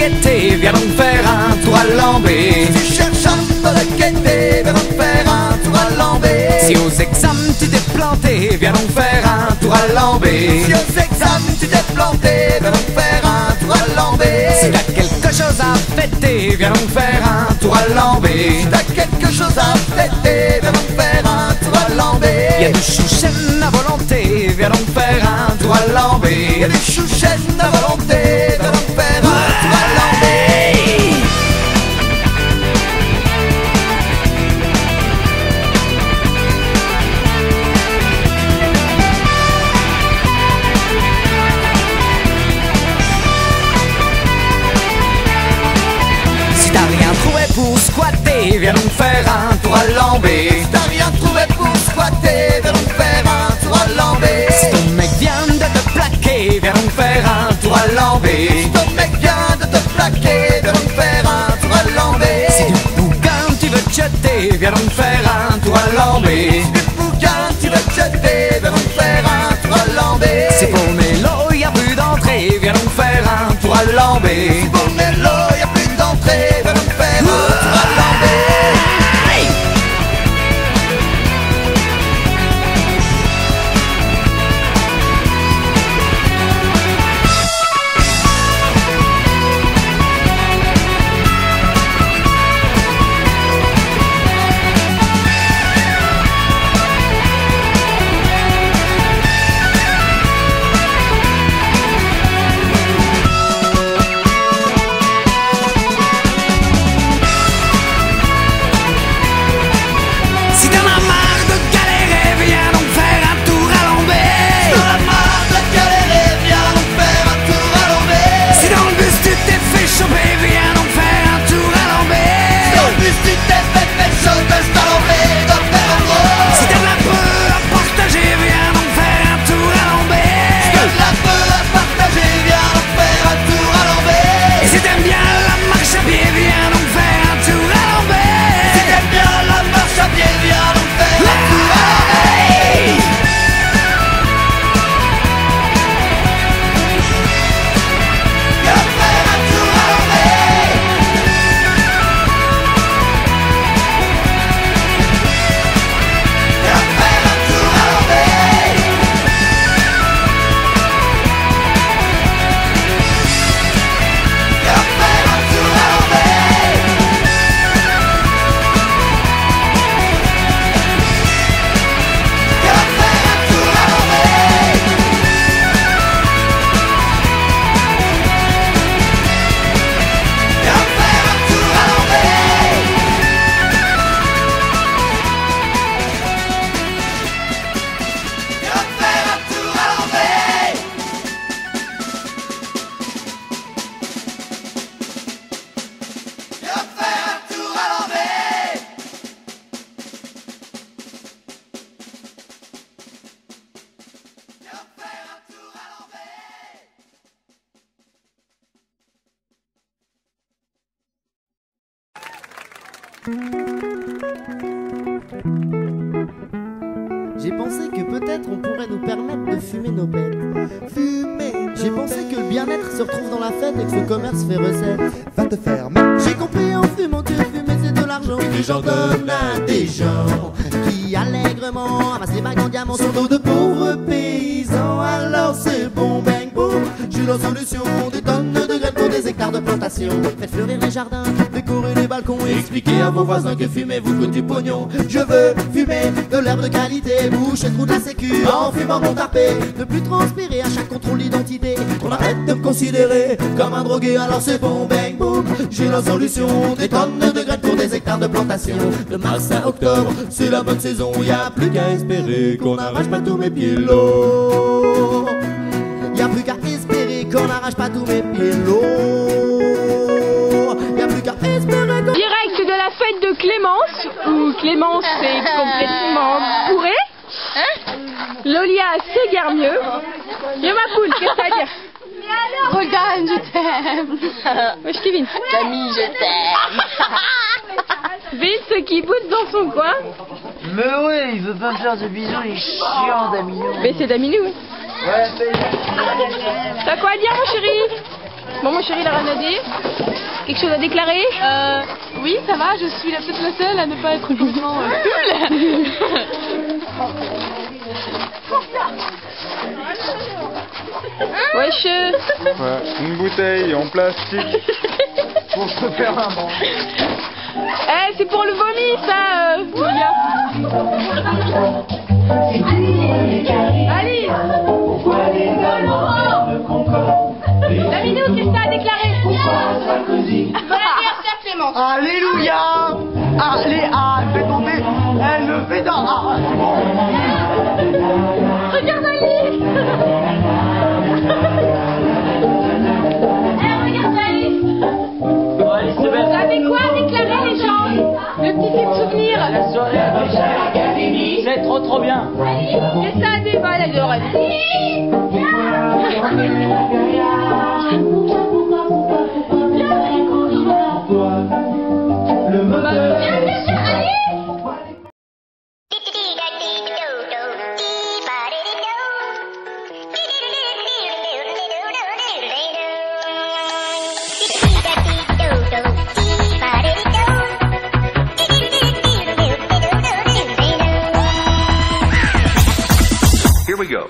gaieté, viens donc faire un tour à Lambé. Si tu cherches un peu de gaieté, viens donc faire un tour à Lambé. Si aux examens tu t'es planté, viens donc faire un tour à Lambé. Si aux examens tu t'es planté, viens donc faire un tour à Lambé. Si t'as quelque chose à fêter, viens donc faire un tour à Lambé. Si t'as quelque chose à fêter, viens donc faire un tour à Lambé. Y'a du chouchen à volonté, viens donc faire un tour à Lambé. Y'a des chouchènes à volonté, viens donc faire un tour à Lambé. Si t'as rien trouvé pour squatter, viens donc faire un tour à Lambé. Si t'as rien trouvé pour squatter, viens donc faire un tour à Lambé. Si ton mec vient de te plaquer, viens donc faire un tour à Lambé. Si ton mec vient de te plaquer, viens donc faire un tour à Lambé. Si du bouquin tu veux te jeter, viens donc faire un tour à Lambé. Si du bouquin tu veux te jeter, viens donc faire un tour à Lambé. Si pour Mélo y'a plus d'entrée, viens donc faire un tour à Lambé. Si pour Mélo y'a plus d'entrée, viens donc faire un tour à Lambé. Si t'en as marre de galérer, viens donc faire un tour à Lambé. Si t'en as marre de galérer, viens donc faire un tour à Lambé. Si dans le bus tu t'es fait choper, viens donc faire un tour à Lambé. Si dans le bus tu t'es fait choper, c'est à Lambé, dois faire un gros. Si t'as de la peu à partager, viens donc faire un tour à Lambé. Si t'as de la peu à partager, viens donc faire un tour à Lambé. Et si t'aimes bien la marche à pied, viens donc faire un tour à Lambé. Si t'aimes bien la marche à pied, viens donc faire un tour à Lambé. Viens faire un tour à Lambé. Viens faire un tour à Lambé. Viens faire un tour à Lambé. Viens faire un tour à Lambé. Viens faire un tour à Lambé. Viens faire un tour à Lambé. Viens faire un tour à Lambé. Viens faire un tour à Lambé. J'ai pensé que peut-être on pourrait nous permettre de fumer nos bêtes. J'ai pensé que le bien-être se retrouve dans la fête et que ce commerce fait recette. Va te faire mal. J'ai compris en fumant que fumer c'est de l'argent que les gens donnent à des gens qui allègrement amassent les bagues en diamant sur dos de pauvres paysans. Alors c'est bon, bang, boum, j'ai la solution. Des tonnes de graines pour des hectares de plantation. Faites fleurir les jardins, décorer les balcons et expliquer à vos voisins que fumer vous coûte du pognon. Je veux fumer de l'herbe de qualité, boucher le trou de la sécu en fumant mon tarpé. Ne plus transpirer à chaque contrôle d'identité. On arrête de me considérer comme un drogué, alors c'est bon, bang, boum, j'ai la solution. Des tonnes de graines pour des hectares de plantation. De mars à octobre, c'est la bonne saison. Y a plus qu'à espérer qu'on n'arrache pas tous mes pilots. Y a plus qu'à espérer qu'on n'arrache pas tous mes pilots. Y a plus qu'à espérer qu'on... Direct de la fête de Clémence, où Clémence est complètement bourrée. Lolia s'égare mieux. Viens ma poule, qu'est-ce que t'as à dire? Regarde, je t'aime. Wesh Kevin. Camille, je t'aime. Vince qui boude dans son coin. Mais ouais, il veut pas me faire de bisous, il est chiant Daminou. Mais c'est Daminou. Ouais, T'as quoi à dire mon chéri? Bon, mon chéri, la reine Nadé, quelque chose à déclarer? Oui, ça va, je suis peut-être la seule à ne pas être complètement full. Wesh. Ouais, une bouteille en plastique pour se faire un banc. Eh, c'est pour le vomi, ça, Julia. Allez. La minute, qu'est-ce que t'as à déclarer? Bon anniversaire, Clémence. Alléluia. Allez, fais tomber. Elle me fait dans... Ah, c'est bon. Regarde Alice. Regarde Alice. Vous avez quoi à déclarer, les gens? Le petit film souvenir. La soirée à Académie. C'est trop bien. Et ça, des balles, elle adore Alice. Le moteur. Here we go.